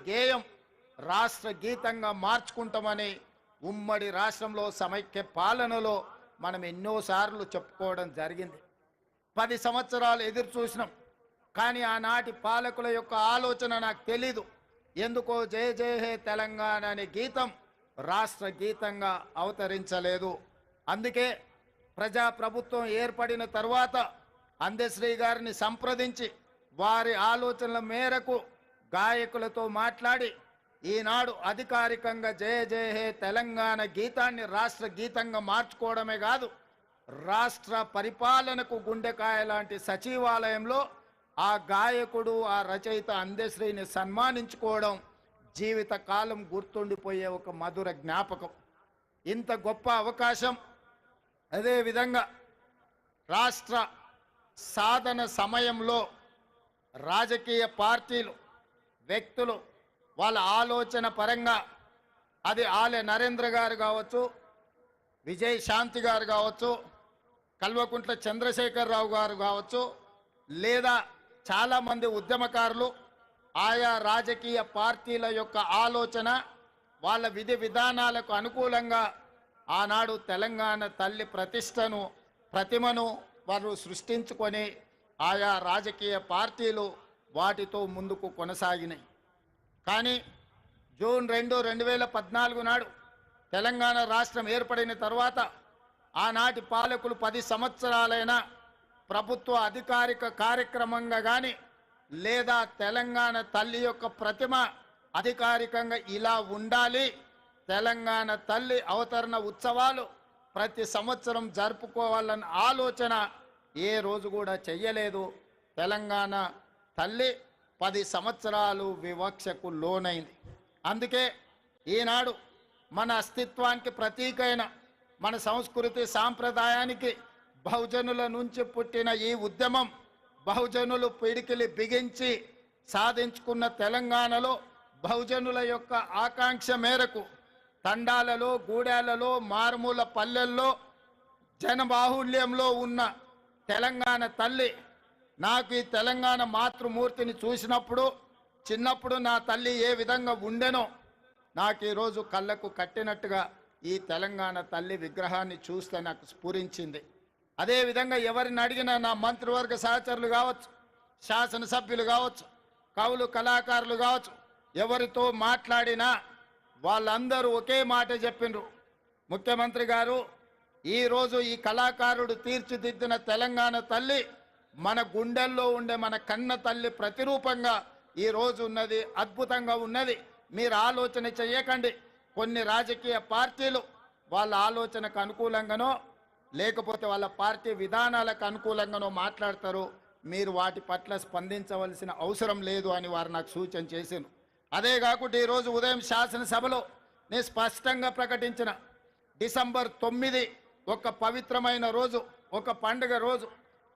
గేయం రాష్ట్ర గీతంగా మార్చుకుంటామని ఉమ్మడి రాష్ట్రంలో సమైక్య పాలనలో మనం ఎన్నోసార్లు చెప్పుకోవడం జరిగింది. 10 సంవత్సరాలు ఎదురు చూసినాం. కానీ ఆనాటి పాలకుల యొక్క ఆలోచన నాకు తెలీదు. ఎందుకో జయ జయ హే తెలంగాణ అనే గీతం రాష్ట్ర గీతంగా అవతరించలేదు. అందుకే ప్రజాప్రభుత్వం ఏర్పడిన తర్వాత అందశ్రీ గారిని సంప్రదించి వారి ఆలోచనల మేరకు గాయకులతో మాట్లాడి ఈనాడు అధికారికంగా జయ జయ హే తెలంగాణ గీతాన్ని రాష్ట్ర గీతంగా మార్చుకోవడమే కాదు, రాష్ట్ర పరిపాలనకు గుండెకాయ లాంటి సచివాలయంలో ఆ గాయకుడు ఆ రచయిత అందశ్రీని సన్మానించుకోవడం జీవితకాలం గుర్తుండిపోయే ఒక మధుర జ్ఞాపకం. ఇంత గొప్ప అవకాశం, అదేవిధంగా రాష్ట్ర సాధన సమయంలో రాజకీయ పార్టీలు వ్యక్తులు వాళ్ళ ఆలోచన పరంగా అది ఆలె నరేంద్ర గారు కావచ్చు, విజయ్ శాంతి గారు కావచ్చు, కల్వకుంట్ల చంద్రశేఖరరావు గారు కావచ్చు, లేదా చాలామంది ఉద్యమకారులు ఆయా రాజకీయ పార్టీల యొక్క ఆలోచన వాళ్ళ విధి విధానాలకు అనుకూలంగా ఆనాడు తెలంగాణ తల్లి ప్రతిమను వారు సృష్టించుకొని ఆయా రాజకీయ పార్టీలు వాటితో ముందుకు కొనసాగినాయి. కానీ జూన్ 2, 2014 నాడు తెలంగాణ రాష్ట్రం ఏర్పడిన తర్వాత ఆనాటి పాలకులు 10 సంవత్సరాలైనా ప్రభుత్వ అధికారిక కార్యక్రమంగా కానీ లేదా తెలంగాణ తల్లి యొక్క ప్రతిమ అధికారికంగా ఇలా ఉండాలి, తెలంగాణ తల్లి అవతరణ ఉత్సవాలు ప్రతి సంవత్సరం జరుపుకోవాలన్న ఆలోచన ఏ రోజు కూడా చెయ్యలేదు. తెలంగాణ తల్లి 10 సంవత్సరాలు వివక్షకు లోనైంది. అందుకే ఈనాడు మన అస్తిత్వానికి ప్రతీకైన మన సంస్కృతి సాంప్రదాయానికి బహుజనుల నుంచి పుట్టిన ఈ ఉద్యమం బహుజనులు పిడికిలి బిగించి సాధించుకున్న తెలంగాణలో బహుజనుల యొక్క ఆకాంక్ష మేరకు తండాలలో, గూడాలలో, మారుమూల పల్లెల్లో జనబాహుళ్యంలో ఉన్న తెలంగాణ తల్లి, నాకు ఈ తెలంగాణ మాతృమూర్తిని చూసినప్పుడు చిన్నప్పుడు నా తల్లి ఏ విధంగా ఉండెనో నాకు ఈరోజు కళ్ళకు కట్టినట్టుగా ఈ తెలంగాణ తల్లి విగ్రహాన్ని చూస్తే నాకు స్ఫురించింది. అదేవిధంగా ఎవరిని అడిగినా నా మంత్రివర్గ సహచరులు కావచ్చు, శాసనసభ్యులు కావచ్చు, కవులు కళాకారులు కావచ్చు, ఎవరితో మాట్లాడినా వాళ్ళందరూ ఒకే మాట చెప్పిండ్రు, ముఖ్యమంత్రి గారు ఈరోజు ఈ కళాకారుడు తీర్చిదిద్దిన తెలంగాణ తల్లి మన గుండెల్లో ఉండే మన కన్న తల్లి ప్రతిరూపంగా ఈరోజు ఉన్నది, అద్భుతంగా ఉన్నది. మీరు ఆలోచన చేయకండి. కొన్ని రాజకీయ పార్టీలు వాళ్ళ ఆలోచనకు అనుకూలంగానో లేకపోతే వాళ్ళ పార్టీ విధానాలకు అనుకూలంగానో మాట్లాడతారు. మీరు వాటి పట్ల స్పందించవలసిన అవసరం లేదు అని వారు నాకు సూచన చేశారు. అదే కాకుండా ఈరోజు ఉదయం శాసనసభలో నేను స్పష్టంగా ప్రకటించిన డిసెంబర్ 9 ఒక పవిత్రమైన రోజు, ఒక పండుగ రోజు.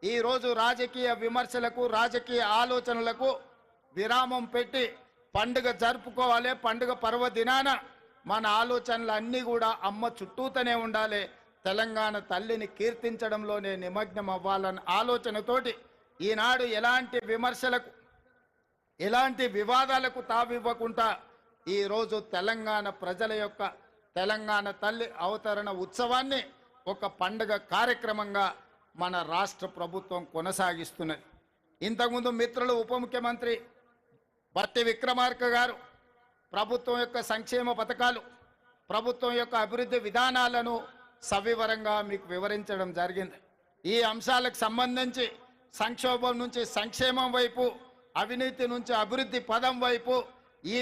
ఈరోజు రాజకీయ విమర్శలకు, రాజకీయ ఆలోచనలకు విరామం పెట్టి పండుగ జరుపుకోవాలి. పండుగ పర్వదినాన మన ఆలోచనలు అన్నీ కూడా అమ్మ చుట్టూతోనే ఉండాలి, తెలంగాణ తల్లిని కీర్తించడంలోనే నిమగ్నం అవ్వాలన్న ఆలోచనతోటి ఈనాడు ఎలాంటి విమర్శలకు, ఎలాంటి వివాదాలకు తావివ్వకుండా ఈరోజు తెలంగాణ ప్రజల యొక్క తెలంగాణ తల్లి అవతరణ ఉత్సవాన్ని ఒక పండుగ కార్యక్రమంగా మన రాష్ట్ర ప్రభుత్వం కొనసాగిస్తున్నది. ఇంతకుముందు మిత్రులు ఉప ముఖ్యమంత్రి బట్టి విక్రమార్క గారు ప్రభుత్వం యొక్క సంక్షేమ పథకాలు, ప్రభుత్వం యొక్క అభివృద్ధి విధానాలను సవివరంగా మీకు వివరించడం జరిగింది. ఈ అంశాలకు సంబంధించి సంక్షోభం నుంచి సంక్షేమం వైపు, అవినీతి నుంచి అభివృద్ధి పదం వైపు ఈ